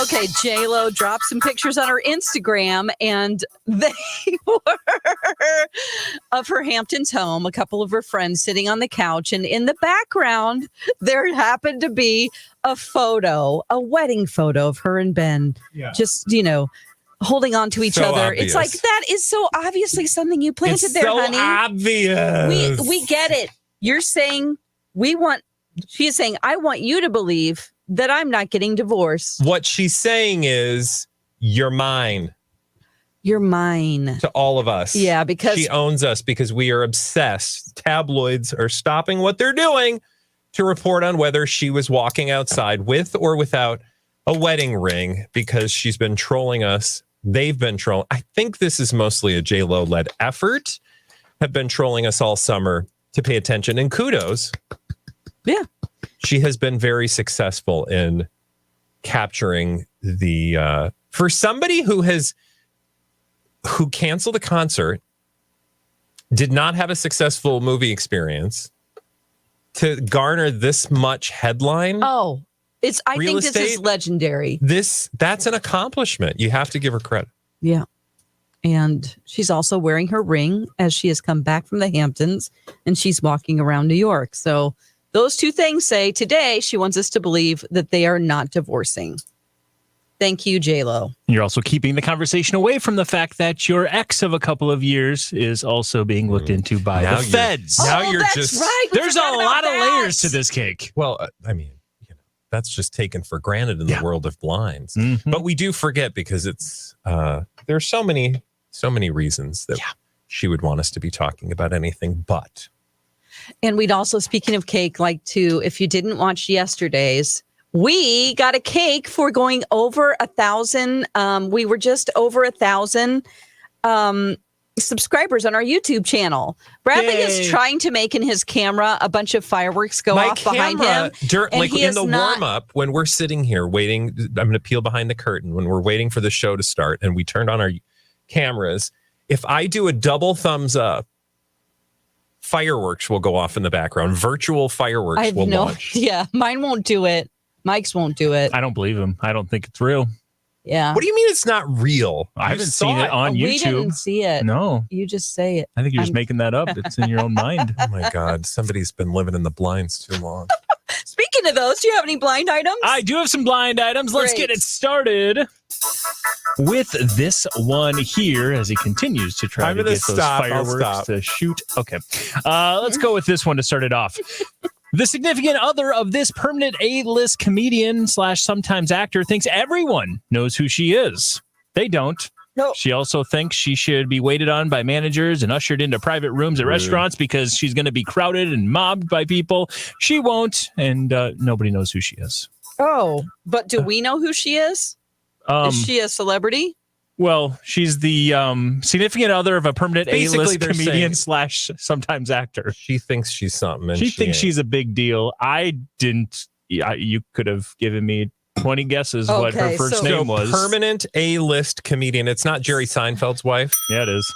Okay, J-Lo dropped some pictures on her Instagram, and they were of her Hamptons home, a couple of her friends sitting on the couch, and in the background, there happened to be a photo, a wedding photo of her and Ben, just, holding on to each other. Obvious. It's like, that is so obviously something you planted there, honey. Obvious. We get it. You're saying she is saying, I want you to believe that I'm not getting divorced. What she's saying is, you're mine. You're mine. To all of us. Yeah, because she owns us because we are obsessed. Tabloids are stopping what they're doing to report on whether she was walking outside with or without a wedding ring because she's been trolling us. They've been trolling. I think this is mostly a J-Lo-led effort. Have been trolling us all summer to pay attention. And kudos. Yeah. She has been very successful in capturing for somebody who canceled a concert, did not have a successful movie experience, to garner this much headline. Oh, I think this is legendary. That's an accomplishment. You have to give her credit. Yeah. And she's also wearing her ring as she has come back from the Hamptons and she's walking around New York. So those two things say today she wants us to believe that they are not divorcing. Thank you, J-Lo. You're also keeping the conversation away from the fact that your ex of a couple of years is also being looked into by the feds. That's right. There's a lot of layers to this cake. Well, that's just taken for granted in the world of blinds. Mm-hmm. But we do forget because it's there's so many reasons that she would want us to be talking about anything but. And we'd also, speaking of cake, if you didn't watch yesterday's, we got a cake for going over 1,000. We were just over 1,000 subscribers on our YouTube channel. Bradley is trying to make in his camera a bunch of fireworks go off behind him. In the warm-up, when we're sitting here waiting, I'm going to peel behind the curtain, when we're waiting for the show to start and we turned on our cameras, if I do a double thumbs up, fireworks will go off in the background. Virtual fireworks will launch. Yeah, mine won't do it. Mike's won't do it. I don't believe him. I don't think it's real. Yeah. What do you mean it's not real? I haven't seen it on YouTube. We didn't see it. No. You just say it. I think you're just making that up. It's in your own mind. Oh my God. Somebody's been living in the blinds too long. Speaking of those, do you have any blind items? I do have some blind items. Let's get it started with this one here as he continues to try to get those fireworks to shoot. Okay. Let's go with this one to start it off. The significant other of this permanent A-list comedian / sometimes actor thinks everyone knows who she is. They don't. No. She also thinks she should be waited on by managers and ushered into private rooms at restaurants because she's going to be crowded and mobbed by people. She won't, and nobody knows who she is. Oh, but do we know who she is? Is she a celebrity? Well, she's the significant other of a permanent A-list comedian / sometimes actor. She thinks she's something. And she thinks she's a big deal. I didn't. You could have given me 20 guesses what her first name was. Permanent A-list comedian. It's not Jerry Seinfeld's wife. Yeah, it is.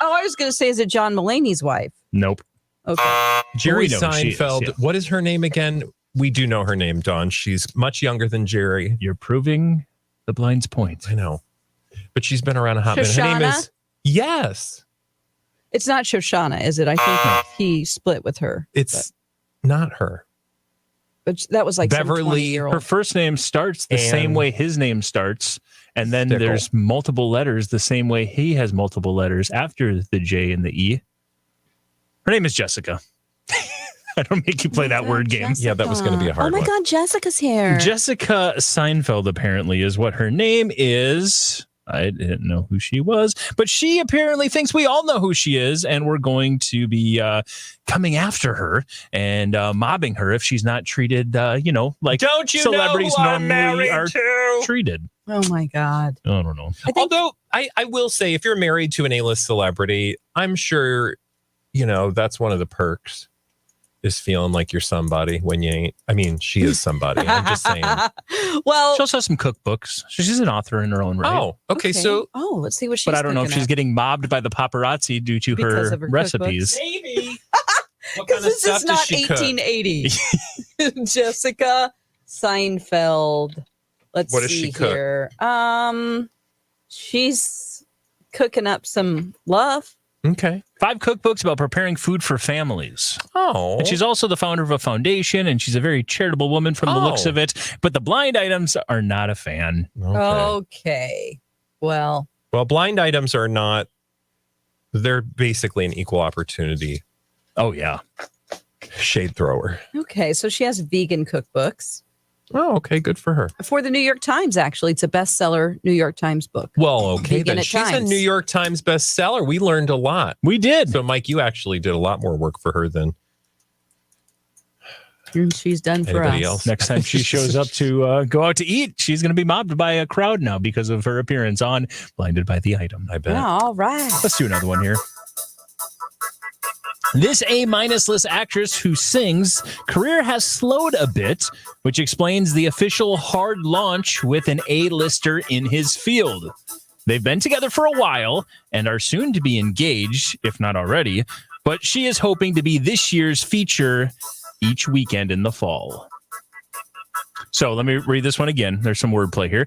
Oh, I was going to say, is it John Mulaney's wife? Nope. Okay. Jerry Seinfeld. What is her name again? We do know her name, Dawn. She's much younger than Jerry. You're proving the blind's point. I know. But she's been around a hot minute. Her name is... Yes. It's not Shoshana, is it? I think he split with her. It's not her. But that was like Beverly. Her first name starts the same way his name starts. And then there's multiple letters the same way he has multiple letters after the J and the E. Her name is Jessica. I don't make you play that word game. Jessica. Yeah, that was going to be a hard one. Oh my God, Jessica's here. Jessica Seinfeld apparently is what her name is. I didn't know who she was, but she apparently thinks we all know who she is, and we're going to be coming after her and mobbing her if she's not treated, like don't you celebrities know who normally are to? Treated. Oh my God. I don't know. Although I will say, if you're married to an A-list celebrity, I'm sure, that's one of the perks. Is feeling like you're somebody when you ain't. I mean, she is somebody. I'm just saying. Well, she also has some cookbooks. She's an author in her own right. Oh, okay. So, let's see what she's. But I don't know if she's getting mobbed by the paparazzi due to her recipes. Maybe. Because this is not 1880. Jessica Seinfeld. Let's What does see she cook? here. She's cooking up some love. Okay. 5 cookbooks about preparing food for families. Oh. And she's also the founder of a foundation, and she's a very charitable woman from the looks of it. But the blind items are not a fan. Okay. Well, blind items are not, they're basically an equal opportunity. Oh, yeah. Shade thrower. okay. So she has vegan cookbooks Oh, okay. Good for her. for the New York Times, actually. It's a bestseller New York Times book. Well, okay. Vegan Then at she's Times. a New York Times bestseller. We learned a lot. We did. So, Mike, you actually did a lot more work for her than She's done for anybody us. else. Next time she shows up to go out to eat, she's going to be mobbed by a crowd now because of her appearance on Blinded by the Item. I bet. Yeah, all right. Let's do another one here. This A-list actress who sings career has slowed a bit, which explains the official hard launch with an A-lister in his field. They've been together for a while and are soon to be engaged, if not already, but she is hoping to be this year's feature each weekend in the fall. So let me read this one again. There's some wordplay here.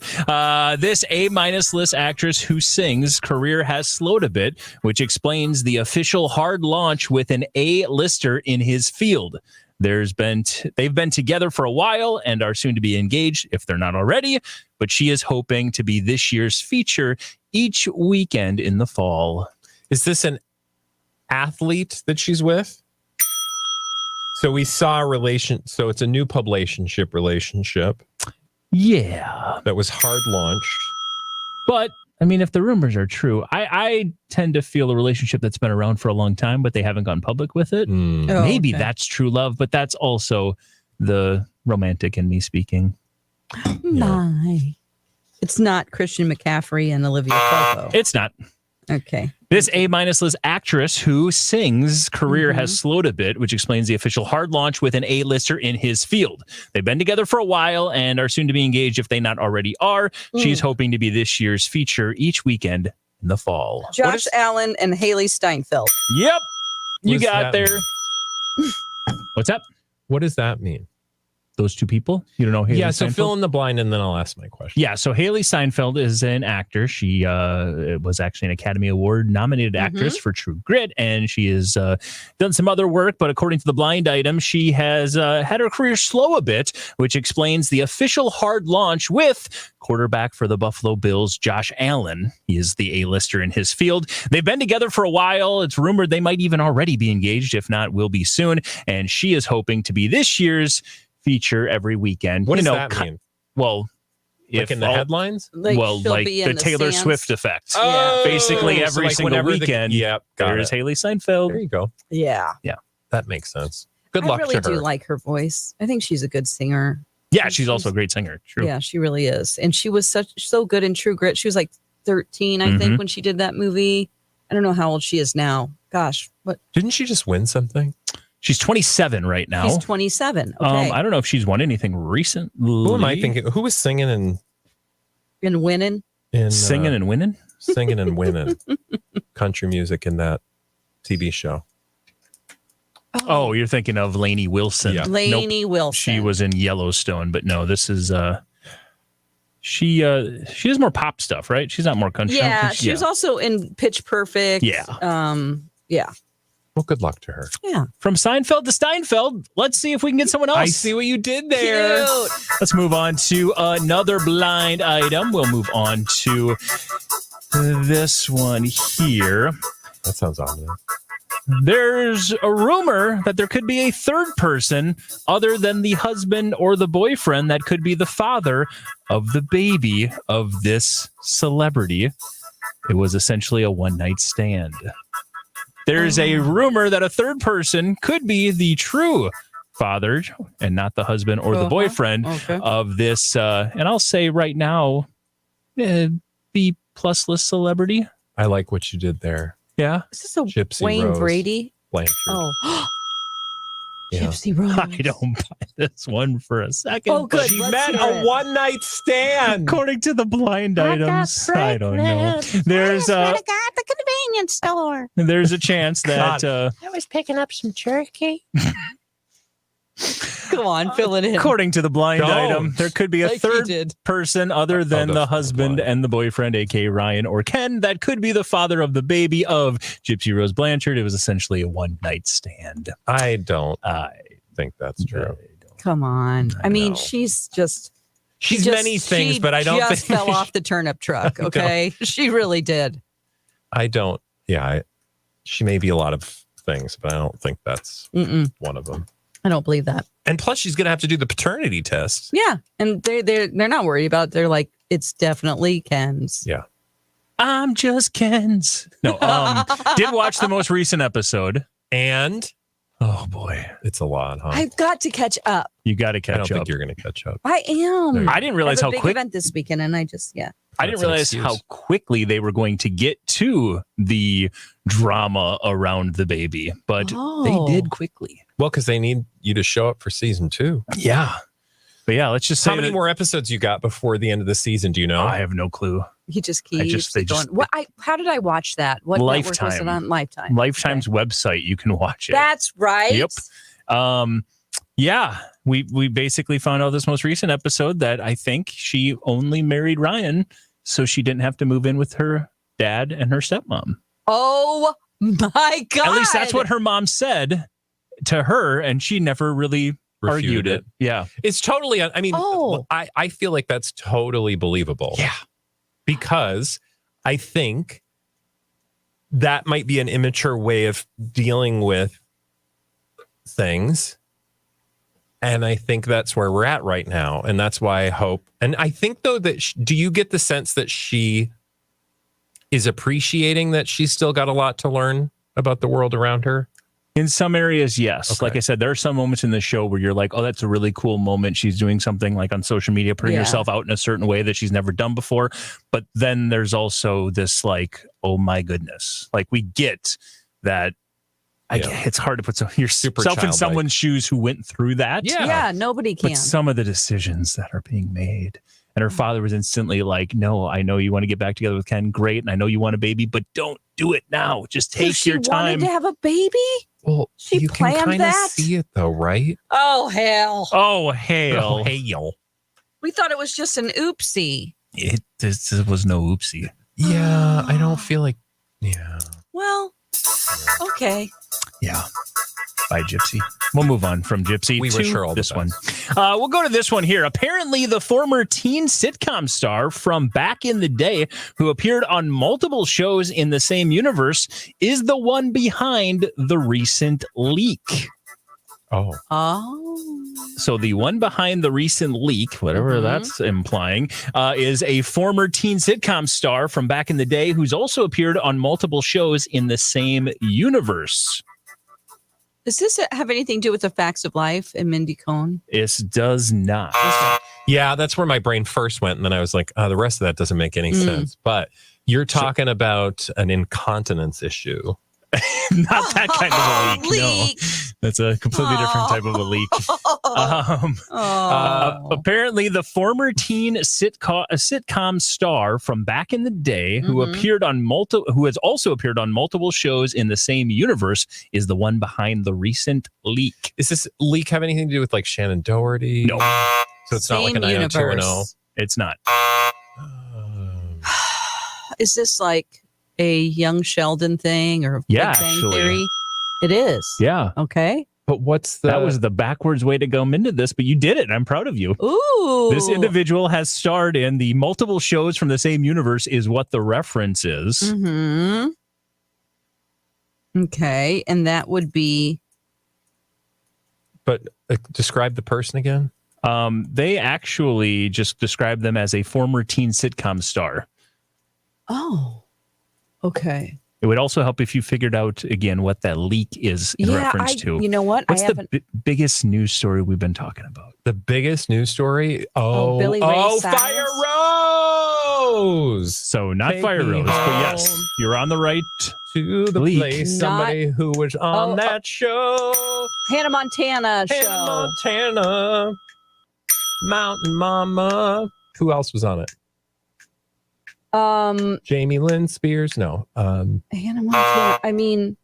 This A-list actress who sings career has slowed a bit, which explains the official hard launch with an A-lister in his field. They've been together for a while and are soon to be engaged, if they're not already, but she is hoping to be this year's feature each weekend in the fall. Is this an athlete that she's with? So we saw a relation. So it's a new publicationship relationship Yeah. that was hard launched. But, I mean, if the rumors are true, I tend to feel a relationship that's been around for a long time, but they haven't gone public with it. Oh, Maybe okay. that's true love, but that's also the romantic in me speaking. My. It's not Christian McCaffrey and Olivia Coco. It's not. Okay. This A-list actress who sings career has slowed a bit, which explains the official hard launch with an A-lister in his field. They've been together for a while and are soon to be engaged if they not already are. She's hoping to be this year's feature each weekend in the fall. Josh Allen and Haley Steinfeld. Yep. You What does got that there. What's up? What does that mean? Those two people? You don't know Haley So Steinfeld? fill in the blind and then I'll ask my question. Yeah, so Haley Steinfeld is an actor. She was actually an Academy Award nominated actress for True Grit, and she has done some other work, but according to the blind item, she has had her career slow a bit, which explains the official hard launch with quarterback for the Buffalo Bills, Josh Allen. He is the A-lister in his field. They've been together for a while. It's rumored they might even already be engaged, if not, will be soon, and she is hoping to be this year's feature every weekend. What does that mean? Well, Like in the headlines? Like, well, she'll like be in the Taylor stands. Swift effect. Oh, Basically so every like single whenever weekend, there's Haley Steinfeld. There you go. Yeah. That makes sense. Good I luck really to her. do like her voice. I think she's a good singer. Yeah, she's also a great singer. True. Yeah, she really is. And she was so good in True Grit. She was like 13, I think, when she did that movie. I don't know how old she is now. Gosh, what? Didn't she just win something? She's 27 right now. She's 27. Okay. I don't know if she's won anything recently. Who am I thinking? Who was singing and And winning. Singing and winning? singing and winning country music in that TV show? Oh, you're thinking of Lainey Wilson. Yeah. Lainey Wilson. She was in Yellowstone, but no, this is she does more pop stuff, right? She's not more country. Yeah, she was also in Pitch Perfect. Yeah. Yeah. Well, good luck to her. Yeah. From Seinfeld to Steinfeld, let's see if we can get someone else. I see what you did there. Cute. Let's move on to another blind item. We'll move on to this one here. That sounds ominous. There's a rumor that there could be a third person other than the husband or the boyfriend that could be the father of the baby of this celebrity. It was essentially a one-night stand. There's a rumor that a third person could be the true father and not the husband or the boyfriend of this, and I'll say right now, B+ list celebrity. I like what you did there. Yeah. Is this a Gypsy Wayne Rose Brady? Blanchard. Oh. Yeah. Gypsy Rose. I don't buy this one for a second. Oh, good. She Let's met hear a it. one-night stand. According to the blind items, I don't know. There's I got the convenience store. there's a chance that I was picking up some jerky. Come on, fill it in. According to the blind item, there could be a third person other than the husband and the boyfriend, aka Ryan or Ken, that could be the father of the baby of Gypsy Rose Blanchard. It was essentially a one-night stand. I think that's true. Come on. I mean, she's many things, but I don't think she fell off the turnip truck. Okay. She really did. I don't. Yeah. She may be a lot of things, but I don't think that's one of them. I don't believe that. And plus, she's going to have to do the paternity test. Yeah. And they're not worried about it. They're like, it's definitely Ken's. Yeah. I'm just Ken's. No, did watch the most recent episode. And oh boy, it's a lot, huh? I've got to catch up. You got to catch up. I don't think you're going to catch up. I am. I didn't realize I how have a big event this weekend, and I didn't realize how quickly they were going to get to the drama around the baby, but they did quickly. Well, because they need you to show up for season 2. Yeah. But yeah, let's just say how many more episodes you got before the end of the season? Do you know? I have no clue. He just keeps going. How did I watch that? What network was it on? Lifetime. Lifetime's website. You can watch it. That's right. Yep. Yeah, we basically found out this most recent episode that I think she only married Ryan so she didn't have to move in with her dad and her stepmom. Oh my God. At least that's what her mom said to her, and she never really argued it. Yeah. It's totally, I mean, I feel like that's totally believable. Yeah. Because I think that might be an immature way of dealing with things. And I think that's where we're at right now. And that's why I hope. And I think, though, that do you get the sense that she is appreciating that she's still got a lot to learn about the world around her? In some areas, yes. Okay. Like I said, there are some moments in the show where you're like, oh, that's a really cool moment. She's doing something like on social media, putting herself out in a certain way that she's never done before. But then there's also this like, oh my goodness. Like we get that. It's hard to put yourself in someone's shoes who went through that. Yeah, nobody can. But some of the decisions that are being made. And her father was instantly like, no, I know you want to get back together with Ken. Great. And I know you want a baby, but don't do it now. Just take your time. She wanted to have a baby? Well, she you planned can kind of that? see it though, right? Oh, hell. Oh, hell. Oh, hell. We thought it was just an oopsie. It was no oopsie. Yeah, I don't feel like, Well, okay. Yeah. Bye, Gypsy. We'll move on from Gypsy to this one. We'll go to this one here. Apparently, the former teen sitcom star from back in the day who appeared on multiple shows in the same universe is the one behind the recent leak. Oh. So the one behind the recent leak, whatever that's implying, is a former teen sitcom star from back in the day who's also appeared on multiple shows in the same universe. Does this have anything to do with the Facts of Life and Mindy Cohn? It does not. Yeah, that's where my brain first went. And then I was like, the rest of that doesn't make any sense. But you're talking about an incontinence issue. Not that kind of a leak. No, that's a completely different type of a leak. Apparently, the former teen sitcom star from back in the day who has also appeared on multiple shows in the same universe is the one behind the recent leak. Does this leak have anything to do with like Shannon Doherty? No. So it's not like an 90210. It's not. Is this like a Young Sheldon thing or Big Bang Theory? It is. Yeah. Okay. But that was the backwards way to go into this, but you did it. I'm proud of you. Ooh. This individual has starred in the multiple shows from the same universe is what the reference is. Mm-hmm. Okay. And that would be. But describe the person again. They actually just describe them as a former teen sitcom star. Oh. Okay. It would also help if you figured out, again, what that leak is in reference to. You know what? What's the biggest news story we've been talking about? The biggest news story? Billy Ray Cyrus. Fire Rose! So not Fire Rose, but yes, you're on the right to the leak. Place. Somebody who was on that show. Hannah Montana show. Hannah Montana. Mountain Mama. Who else was on it? Jamie Lynn Spears. No. Hannah Montana. I mean,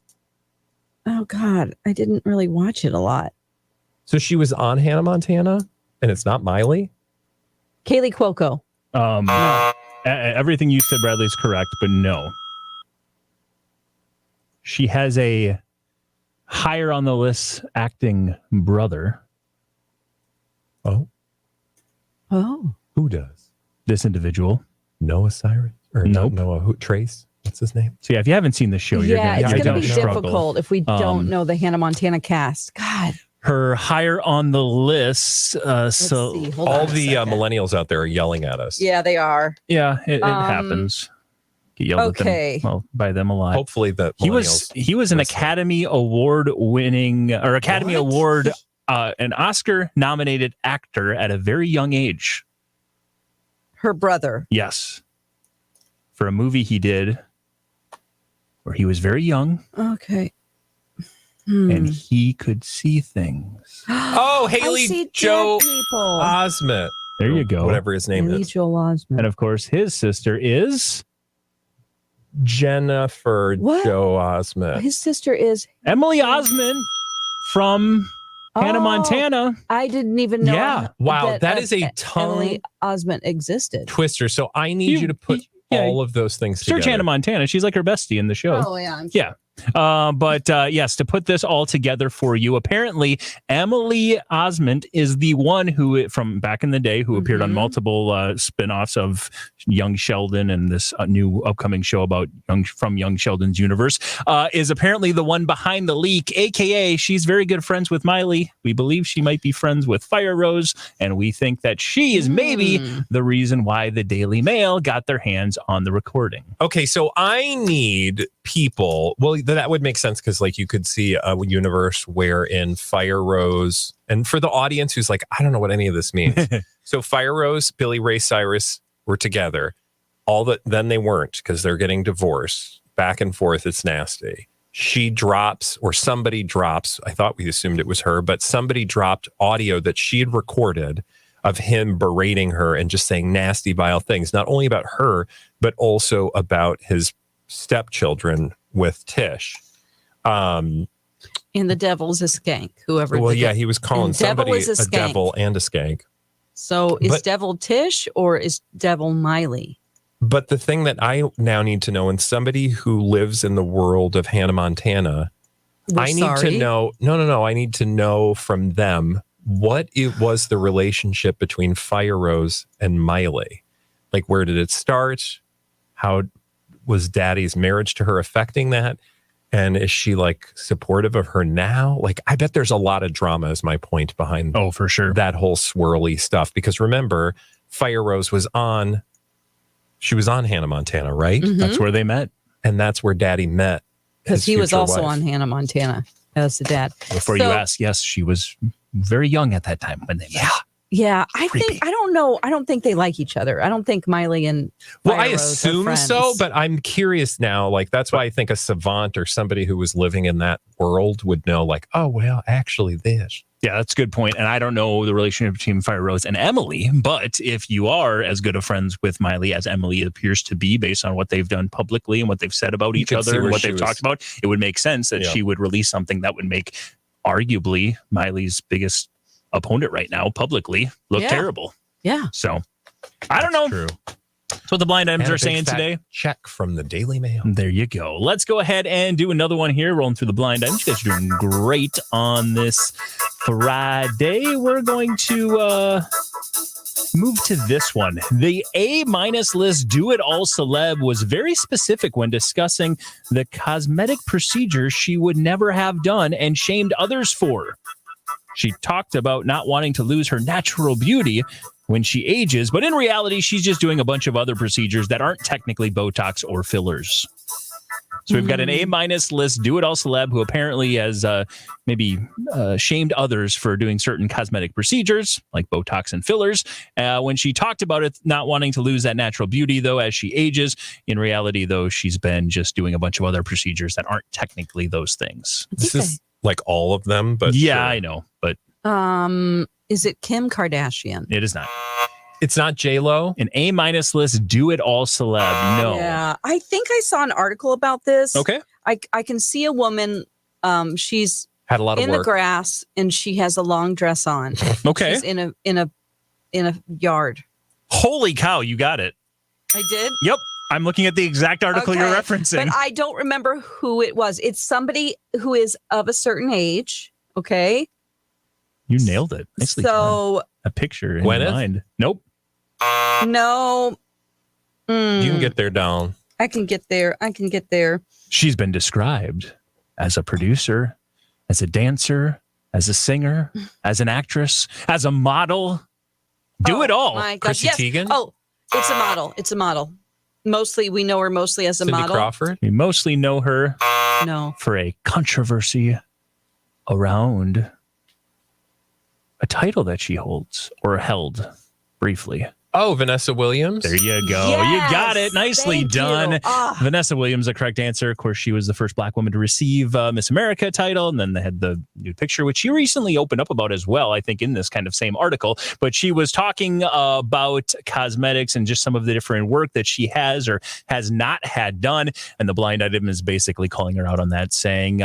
oh God, I didn't really watch it a lot. So she was on Hannah Montana, and it's not Miley? Kaylee Cuoco. No. Everything you said, Bradley, is correct, but no. She has a higher on the list acting brother. Oh. Who does? This individual. Noah Cyrus? Or nope. Noah Trace? What's his name? So, if you haven't seen the show, you're it's going to be struggle. difficult if we don't know the Hannah Montana cast. God. Her higher on the list. All the millennials out there are yelling at us. Yeah, they are. Yeah, it happens. Get yelled at them, by them a lot. Hopefully that he was an Academy Award winning or Academy Award an Oscar nominated actor at a very young age. Her brother. Yes. For a movie he did where he was very young. Okay. And he could see things. Oh, Haley Joel Osment. There you go. Whatever his name Haley is. Joel Osment. And of course, his sister is Jennifer Joe Osment. His sister is Emily Osment from Hannah Montana. I didn't even know. Yeah. Wow, that is a tongue Emily Osment existed. twister. So I need you to put all of those things together. Search Hannah Montana. She's like her bestie in the show. Oh, yeah. Yeah. But yes, to put this all together for you, apparently Emily Osment is the one who, from back in the day, who appeared on multiple spin-offs of Young Sheldon and this new upcoming show about Young Sheldon's universe, is apparently the one behind the leak, aka she's very good friends with Miley. We believe she might be friends with Fire Rose, and we think that she is maybe the reason why the Daily Mail got their hands on the recording. Okay, so I need people. Well, that would make sense because, like, you could see a universe wherein Fire Rose, and for the audience who's like, I don't know what any of this means. So Fire Rose, Billy Ray Cyrus were together. Then they weren't because they're getting divorced. Back and forth, it's nasty. She drops, or somebody drops. I thought we assumed it was her, but somebody dropped audio that she had recorded of him berating her and just saying nasty, vile things, not only about her, but also about his stepchildren with Tish. And the devil's a skank, whoever. Well, yeah, he was calling somebody a devil and a skank. So is devil Tish or is devil Miley? But the thing that I now need to know, and somebody who lives in the world of Hannah Montana, I need to know. No. I need to know from them what it was the relationship between Fire Rose and Miley. Like, where did it start? How was Daddy's marriage to her affecting that? And is she like supportive of her now? Like, I bet there's a lot of drama is my point behind for sure that whole swirly stuff. Because remember, Fire Rose was on Hannah Montana, right? Mm-hmm. That's where they met. And that's where Daddy met. Because he was also on Hannah Montana as the dad. Before you ask, yes, she was very young at that time when they met. Yeah, I don't know. I don't think they like each other. I don't think Miley and Fire I Rose assume are so, but I'm curious now. Like, that's why I think a savant or somebody who was living in that world would know, like, oh, well, actually this. Yeah, that's a good point. And I don't know the relationship between Fire Rose and Emily, but if you are as good of friends with Miley as Emily appears to be based on what they've done publicly and what they've said about each other and what they've talked about, it would make sense that she would release something that would make arguably Miley's biggest opponent right now publicly look terrible. Yeah. So I don't know. True. That's what the blind items are saying today. Check from the Daily Mail. There you go. Let's go ahead and do another one here. Rolling through the blind items. You guys are doing great on this Friday. We're going to move to this one. The A- list do-it-all celeb was very specific when discussing the cosmetic procedures she would never have done and shamed others for. She talked about not wanting to lose her natural beauty when she ages, but in reality, she's just doing a bunch of other procedures that aren't technically Botox or fillers. So we've got an A- list do-it-all celeb who apparently has maybe shamed others for doing certain cosmetic procedures like Botox and fillers. When she talked about it, not wanting to lose that natural beauty, though, as she ages, in reality, though, she's been just doing a bunch of other procedures that aren't technically those things. This is like all of them, but yeah, sure. I know, but is it Kim Kardashian? It is not. It's not J-Lo. An A- list do-it-all celeb. No. Yeah, I think I saw an article about this. Okay. I can see a woman. She's Had a lot of in work. the grass, and she has a long dress on. Okay. She's in a yard. Holy cow, you got it. I did? Yep. I'm looking at the exact article you're referencing. But I don't remember who it was. It's somebody who is of a certain age. Okay. You nailed it. Nicely done. A picture in Gwyneth? mind. Nope. No. You can get there, Dawn. I can get there. She's been described as a producer, as a dancer, as a singer, as an actress, as a model. Do it all. My gosh. Chrissy Teigen? Oh, it's a model. Mostly, we know her mostly as a Cindy model. Crawford? We mostly know her No. for a controversy around a title that she holds or held briefly. Oh, Vanessa Williams? There you go. Yes, You got it. Nicely thank done. you. Vanessa Williams, the correct answer. Of course, she was the first Black woman to receive Miss America title. And then they had the new picture, which she recently opened up about as well, I think, in this kind of same article. But she was talking about cosmetics and just some of the different work that she has or has not had done. And the blind item is basically calling her out on that, saying,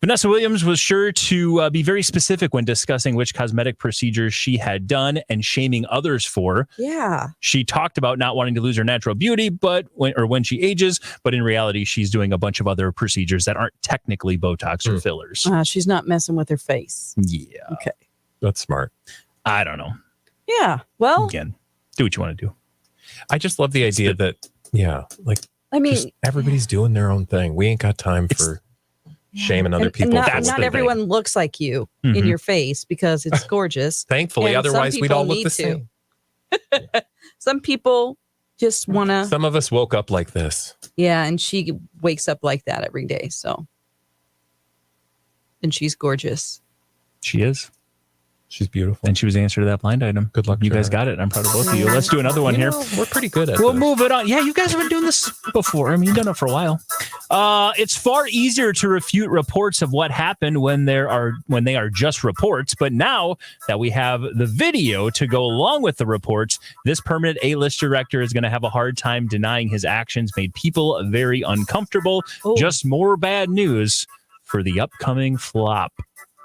Vanessa Williams was sure to be very specific when discussing which cosmetic procedures she had done and shaming others for. Yeah. She talked about not wanting to lose her natural beauty, but when she ages, but in reality, she's doing a bunch of other procedures that aren't technically Botox or fillers. She's not messing with her face. Yeah. Okay. That's smart. I don't know. Yeah. Well, Again, do what you want to do. I just love the idea that, like, I mean, just everybody's doing their own thing. We ain't got time for shaming other people. And not everyone looks like you in your face because it's gorgeous. Thankfully, And otherwise some we'd all people look the need same. Some people just want to. Some of us woke up like this. Yeah, and she wakes up like that every day. So, and she's gorgeous. She is. She's beautiful. And she was the answer to that blind item. Good luck. You guys got it. I'm proud of both of you. Let's do another one here. We're pretty good at We'll this. move it on. Yeah, you guys have been doing this before. I mean, you've done it for a while. It's far easier to refute reports of what happened when they are just reports. But now that we have the video to go along with the reports, this permanent A-list director is going to have a hard time denying his actions made people very uncomfortable. Oh. Just more bad news for the upcoming flop.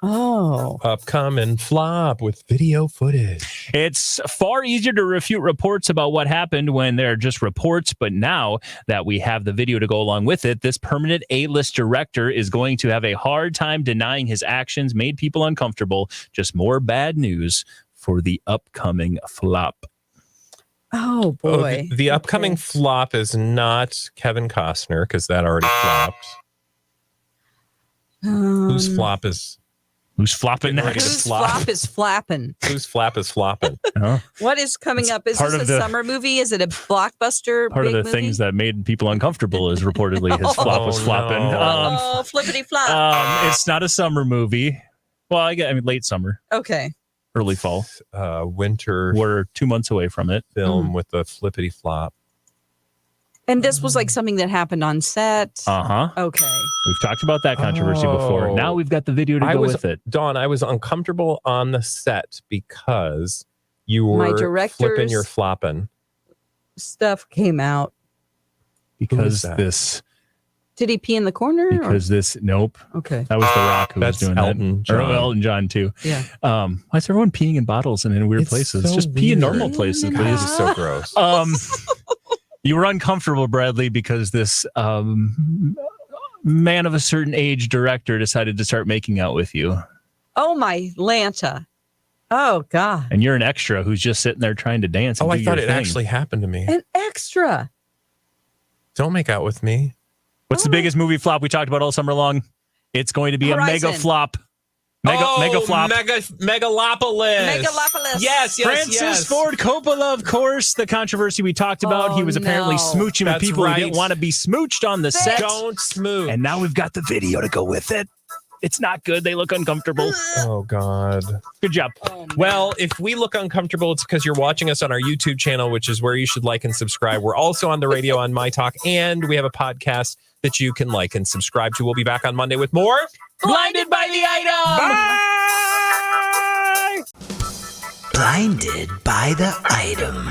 Oh. Upcoming flop with video footage. It's far easier to refute reports about what happened when they're just reports, but now that we have the video to go along with it, this permanent A-list director is going to have a hard time denying his actions made people uncomfortable. Just more bad news for the upcoming flop. Oh, boy. The upcoming flop is not Kevin Costner, because that already flopped. Whose flop is... Who's flopping next? Whose flop is flapping? Whose flap is flopping? What is coming up? Is part this of a the- summer movie? Is it a blockbuster? Part of big the movie? things that made people uncomfortable is reportedly his flop was Oh, flopping. no. Oh, flippity flop. It's not a summer movie. Well, I mean, late summer, Okay. early fall. Winter We're 2 months away from it. film with the flippity flop. And this was like something that happened on set. Uh-huh. Okay. We've talked about that controversy before. Oh. Now we've got the video to go with it. Dawn, I was uncomfortable on the set because you My were director's- flipping your flopping. Stuff came out. Because that? Did he pee in the corner? Nope. Okay. That was The Rock who That's was doing Elton that. Or John. Elton John, too. Yeah. Why is everyone peeing in bottles and in weird It's places? so Just pee in weird. normal places, God, God, please. this is so gross. You were uncomfortable, Bradley, because this man of a certain age director decided to start making out with you. Oh, my Lanta. Oh, God. And you're an extra who's just sitting there trying to dance. And Oh, do I thought your it thing. actually happened to me. An extra. Don't make out with me. What's the biggest movie flop we talked about all summer long? It's going to be Horizon. a mega flop. Mega flop. Megalopolis. Megalopolis. Yes, Francis Ford Coppola, of course, the controversy we talked about. Oh, he was apparently no. smooching with That's people right. who didn't want to be smooched on the set. Don't smooth. And now we've got the video to go with it. It's not good. They look uncomfortable. Oh, God. Good job. Well, if we look uncomfortable, it's because you're watching us on our YouTube channel, which is where you should like and subscribe. We're also on the radio on My Talk, and we have a podcast that you can like and subscribe to. We'll be back on Monday with more Blinded by the Item. Bye! Blinded by the item.